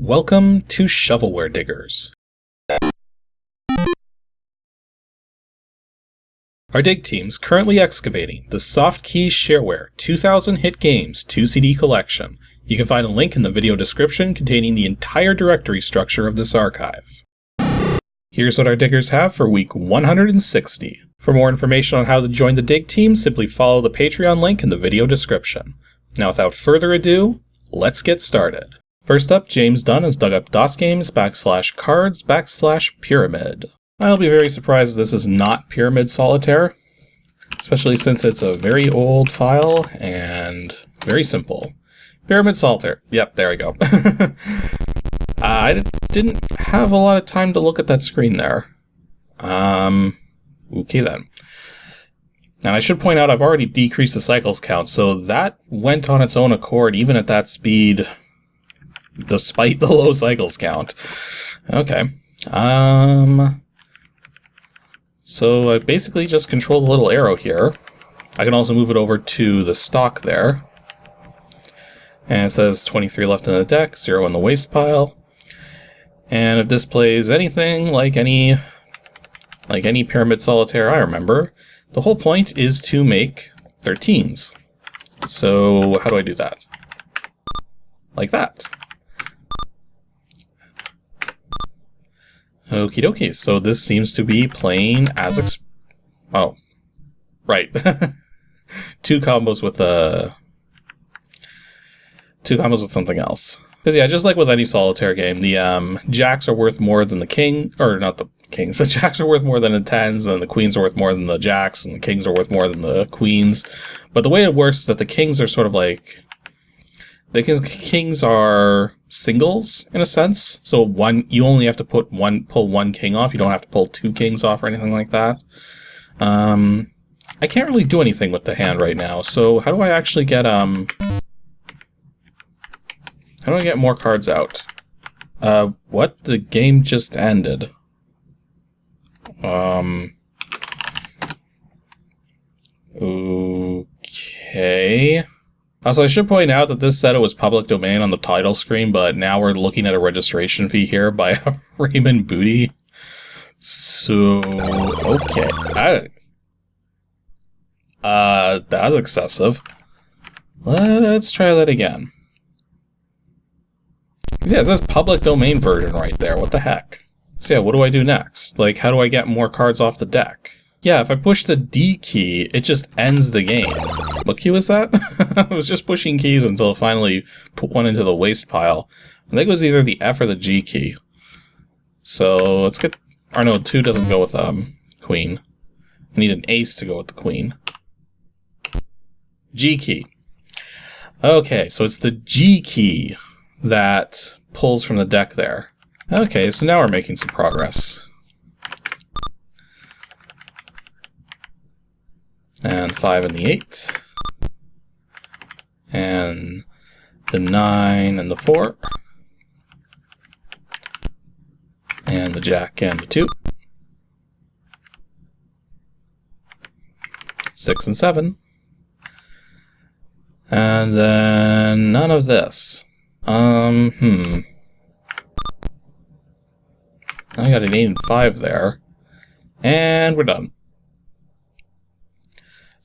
Welcome to Shovelware Diggers. Our dig team's currently excavating the Softkey Shareware 2000 Hit Games 2CD collection. You can find a link in the video description containing the entire directory structure of this archive. Here's what our diggers have for week 160. For more information on how to join the dig team, simply follow the Patreon link in the video description. Now without further ado, let's get started. First up, James Dunn has dug up DOSGAMES /cards/pyramid. I'll be very surprised if this is not Pyramid Solitaire, especially since it's a very old file and very simple. Pyramid Solitaire. Yep, there we go. I didn't have a lot of time to look at that screen there. Okay then. And I should point out I've already decreased the cycles count, so that went on its own accord even at that speed, despite the low cycles count. Okay. So I basically just control the little arrow here. I can also move it over to the stock there. And it says 23 left in the deck, 0 in the waste pile. And it displays anything like any Pyramid Solitaire I remember. The whole point is to make 13s. So how do I do that? Like that. Okie dokie, so this seems to be playing as oh, right. Two combos with something else. Because yeah, just like with any solitaire game, the jacks are worth more than the king, or not the kings. The jacks are worth more than the tens, and the queens are worth more than the jacks, and the kings are worth more than the queens. But the way it works is that the kings are sort of like, kings are singles in a sense. So you only have to pull one king off. You don't have to pull two kings off or anything like that. I can't really do anything with the hand right now. So how do I actually get more cards out? What? The game just ended. Okay. Also, I should point out that this said it was public domain on the title screen, but now we're looking at a registration fee here by Raymond Booty. So, okay. That was excessive. Let's try that again. Yeah, it says public domain version right there. What the heck? So yeah, what do I do next? Like, how do I get more cards off the deck? Yeah, if I push the D key, it just ends the game. What key was that? I was just pushing keys until it finally put one into the waste pile. I think it was either the F or the G key. So let's get... Or no, 2 doesn't go with queen. I need an ace to go with the queen. G key. Okay, so it's the G key that pulls from the deck there. Okay, so now we're making some progress. And 5 and the 8. And the 9 and the 4. And the jack and the 2. 6 and 7. And then none of this. I got an 8 and 5 there. And we're done.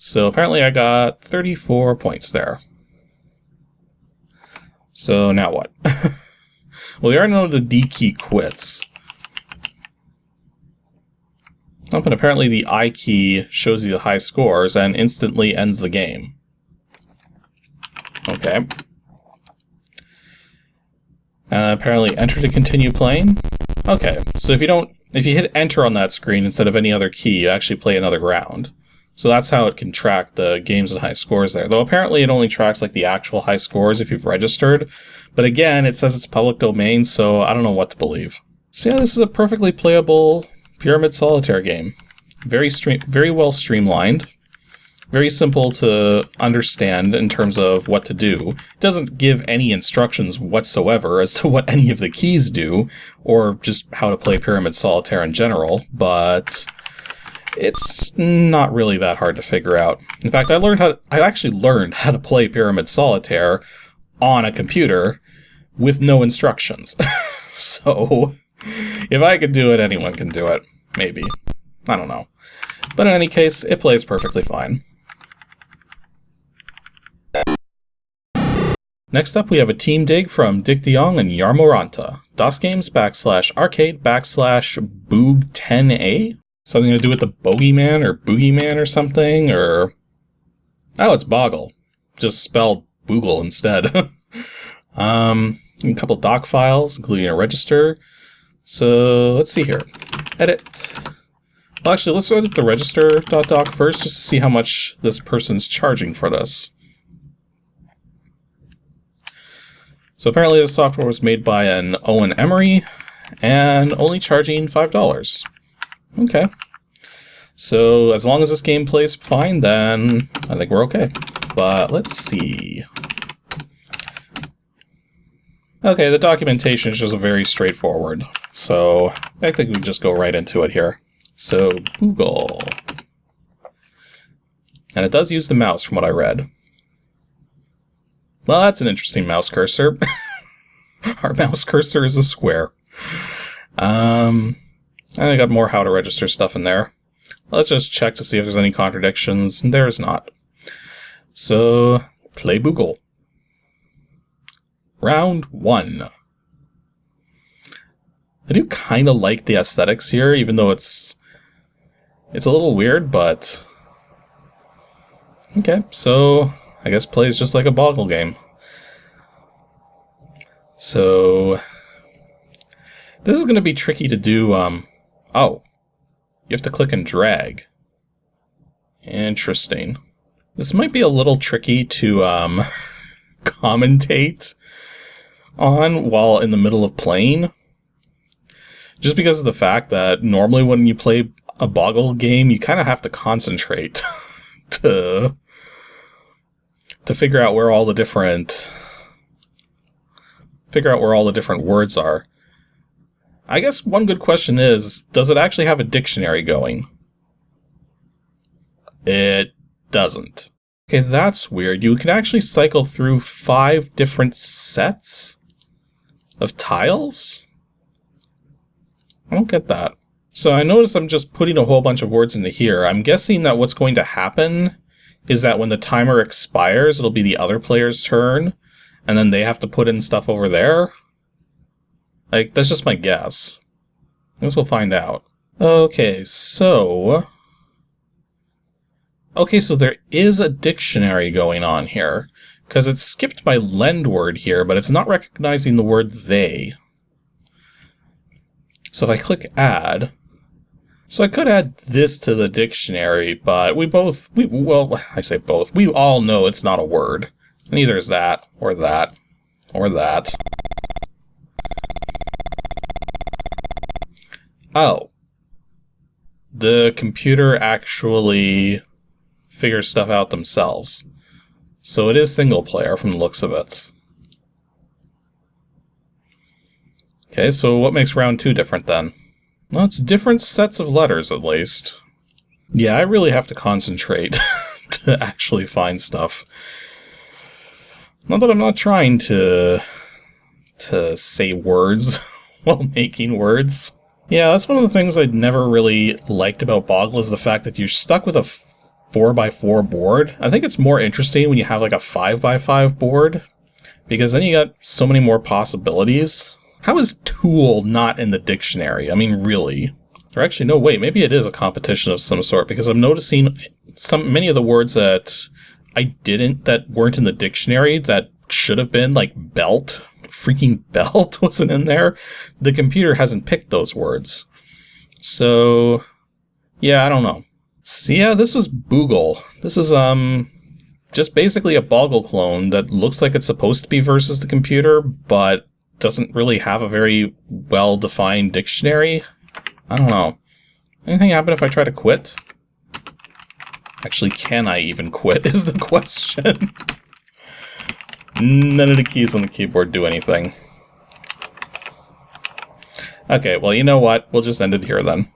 So apparently I got 34 points there. So now what? Well, we already know the D key quits. Oh, but apparently the I key shows you the high scores and instantly ends the game. Okay. Apparently enter to continue playing. Okay, so if you hit enter on that screen instead of any other key, you actually play another round. So that's how it can track the games and high scores there. Though apparently it only tracks like the actual high scores if you've registered. But again, it says it's public domain, so I don't know what to believe. So yeah, this is a perfectly playable Pyramid Solitaire game. Very well streamlined. Very simple to understand in terms of what to do. It doesn't give any instructions whatsoever as to what any of the keys do, or just how to play Pyramid Solitaire in general, but it's not really that hard to figure out. In fact, I actually learned how to play Pyramid Solitaire on a computer with no instructions. So, if I could do it, anyone can do it. Maybe. I don't know. But in any case, it plays perfectly fine. Next up, we have a team dig from Dick DeYoung and Yarmoranta. DOSGAMES /arcade /boog10a? Something to do with the bogeyman or boogeyman or something? Or... oh, it's Boggle. Just spelled Boogle instead. A couple doc files, including a register. So, let's see here. Edit. Well, actually, let's edit the register.doc first, just to see how much this person's charging for this. So apparently the software was made by an Owen Emery, and only charging $5. Okay. So as long as this game plays fine, then I think we're okay. But let's see. Okay, the documentation is just very straightforward. So I think we can just go right into it here. So Google. And it does use the mouse from what I read. Well, that's an interesting mouse cursor. Our mouse cursor is a square. And I got more how to register stuff in there. Let's just check to see if there's any contradictions. There is not. So, play Boggle. Round 1. I do kind of like the aesthetics here, even though it's a little weird, but... okay, so... I guess plays just like a Boggle game. So... this is going to be tricky to do, oh. You have to click and drag. Interesting. This might be a little tricky to, commentate on while in the middle of playing. Just because of the fact that normally when you play a Boggle game, you kind of have to concentrate to figure out where all the different words are. I guess one good question is, does it actually have a dictionary going? It doesn't. Okay, that's weird. You can actually cycle through 5 different sets of tiles? I don't get that. So I notice I'm just putting a whole bunch of words into here. I'm guessing that what's going to happen is that when the timer expires, it'll be the other player's turn, and then they have to put in stuff over there? Like, that's just my guess. I guess we'll find out. Okay, so there is a dictionary going on here, because it skipped my lend word here, but it's not recognizing the word they. So if I click add... so I could add this to the dictionary, but well, I say both. We all know it's not a word. Neither is that, or that, or that. Oh. The computer actually figures stuff out themselves. So it is single player from the looks of it. Okay, so what makes round 2 different then? Well, it's different sets of letters, at least. Yeah, I really have to concentrate to actually find stuff. Not that I'm not trying to say words while making words. Yeah, that's one of the things I'd never really liked about Boggle, is the fact that you're stuck with a 4x4 board. I think it's more interesting when you have like a 5x5 board, because then you got so many more possibilities. How is tool not in the dictionary? I mean, really? Or actually, no, wait, maybe it is a competition of some sort, because I'm noticing many of the words that that weren't in the dictionary that should have been, like belt. Freaking belt wasn't in there. The computer hasn't picked those words. So, yeah, I don't know. So yeah, this was Boggle. This is, just basically a Boggle clone that looks like it's supposed to be versus the computer, but doesn't really have a very well-defined dictionary. I don't know. Anything happen if I try to quit? Actually, can I even quit is the question. None of the keys on the keyboard do anything. Okay, well, you know what? We'll just end it here then.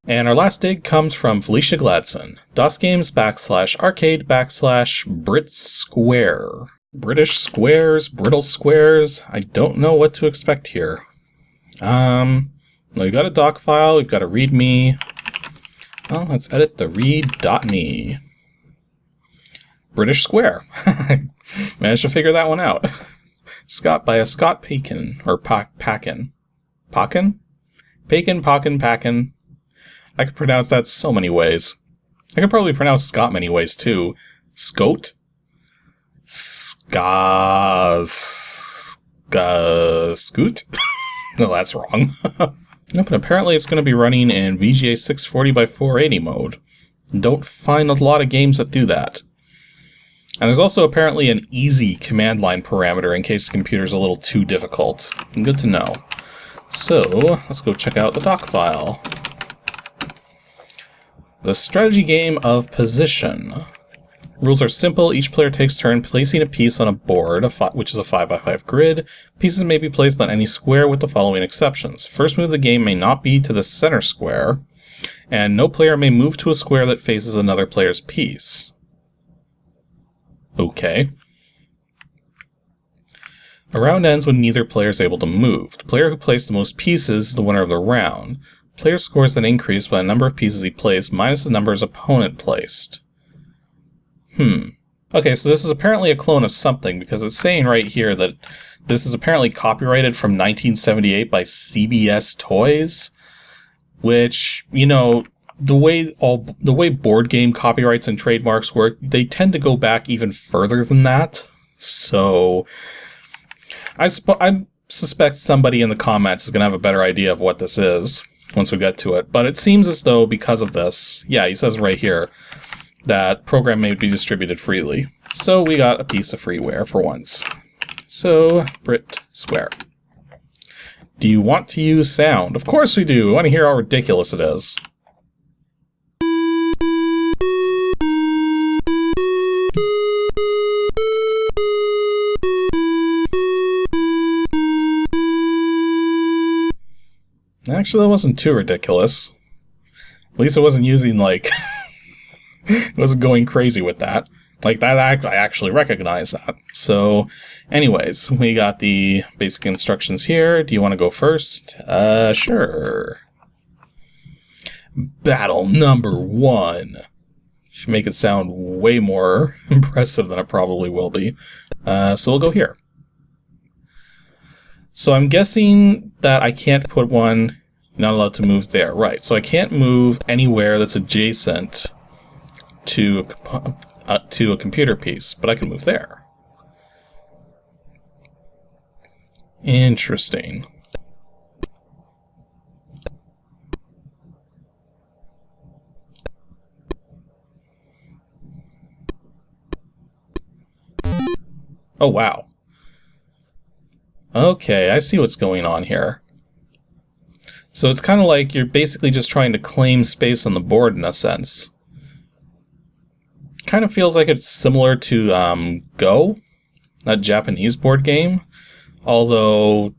And our last dig comes from Felicia Gladson. DOSGAMES /arcade /Brit Square. British squares, brittle squares. I don't know what to expect here. We've got a doc file, we've got a readme. Well, let's edit the read.me. British Square. Managed to figure that one out. Scott by a Scott Pakin, or Packin. Packin? Packin. I could pronounce that so many ways. I could probably pronounce Scott many ways too. Scote? Scoot? No, that's wrong. Nope, and apparently it's going to be running in VGA 640x480 mode. Don't find a lot of games that do that. And there's also apparently an easy command line parameter in case the computer's a little too difficult. Good to know. So, let's go check out the doc file. The strategy game of position. Rules are simple. Each player takes turn placing a piece on a board, which is a 5x5 grid. Pieces may be placed on any square with the following exceptions. First move of the game may not be to the center square, and no player may move to a square that faces another player's piece. Okay. A round ends when neither player is able to move. The player who placed the most pieces is the winner of the round. Player scores then increase by the number of pieces he placed minus the number his opponent placed. Okay, so this is apparently a clone of something, because it's saying right here that this is apparently copyrighted from 1978 by CBS Toys, which, you know, the way board game copyrights and trademarks work, they tend to go back even further than that. So I suspect somebody in the comments is going to have a better idea of what this is once we get to it. But it seems as though because of this, yeah, he says right here, that program may be distributed freely. So we got a piece of freeware for once. So, Brit Square. Do you want to use sound? Of course we do! We want to hear how ridiculous it is. Actually, that wasn't too ridiculous. At least it wasn't using, like... It wasn't going crazy with that. Like, that I actually recognize that. So, anyways, we got the basic instructions here. Do you want to go first? Sure. Battle number 1. Should make it sound way more impressive than it probably will be. So we'll go here. So I'm guessing that I can't put one, not allowed to move there. Right, so I can't move anywhere that's adjacent to a computer piece, but I can move there. Interesting. Oh, wow. Okay, I see what's going on here. So it's kind of like you're basically just trying to claim space on the board in a sense. Kind of feels like it's similar to Go, that Japanese board game, although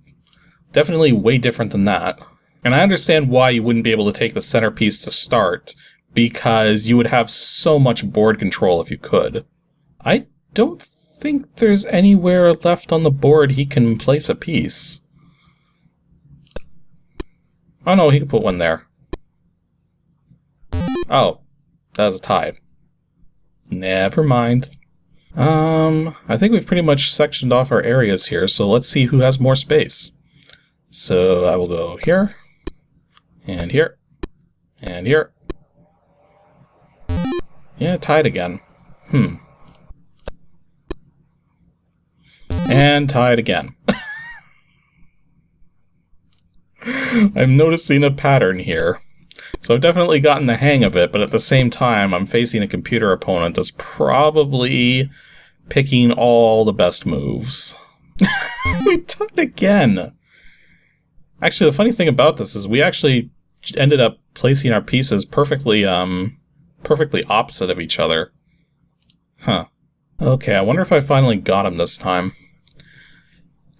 definitely way different than that. And I understand why you wouldn't be able to take the centerpiece to start, because you would have so much board control if you could. I don't think there's anywhere left on the board he can place a piece. Oh no, he can put one there. Oh, that was a tide. Never mind. I think we've pretty much sectioned off our areas here, so let's see who has more space. So I will go here, and here, and here. Yeah, tied again. And tied again. I'm noticing a pattern here. So I've definitely gotten the hang of it, but at the same time, I'm facing a computer opponent that's probably picking all the best moves. We tied again! Actually, the funny thing about this is we actually ended up placing our pieces perfectly opposite of each other. Huh. Okay, I wonder if I finally got him this time.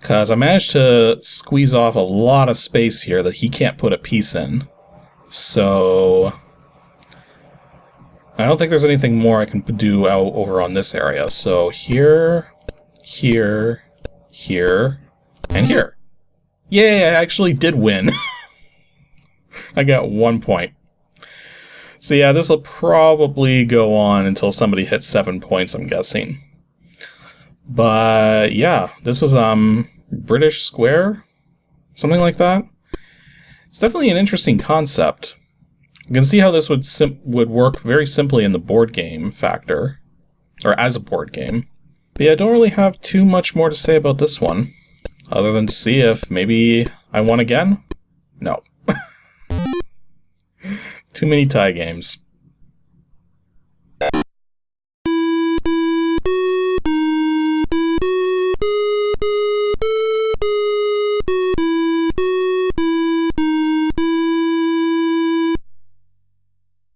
Because I managed to squeeze off a lot of space here that he can't put a piece in. So I don't think there's anything more I can do out over on this area. So here, here, here, and here. Yay, I actually did win. I got 1 point. So yeah, this will probably go on until somebody hits 7 points, I'm guessing. But yeah, this was British Square, something like that. It's definitely an interesting concept. You can see how this would work very simply in the board game factor, or as a board game. But yeah, I don't really have too much more to say about this one, other than to see if maybe I won again. No. Too many tie games.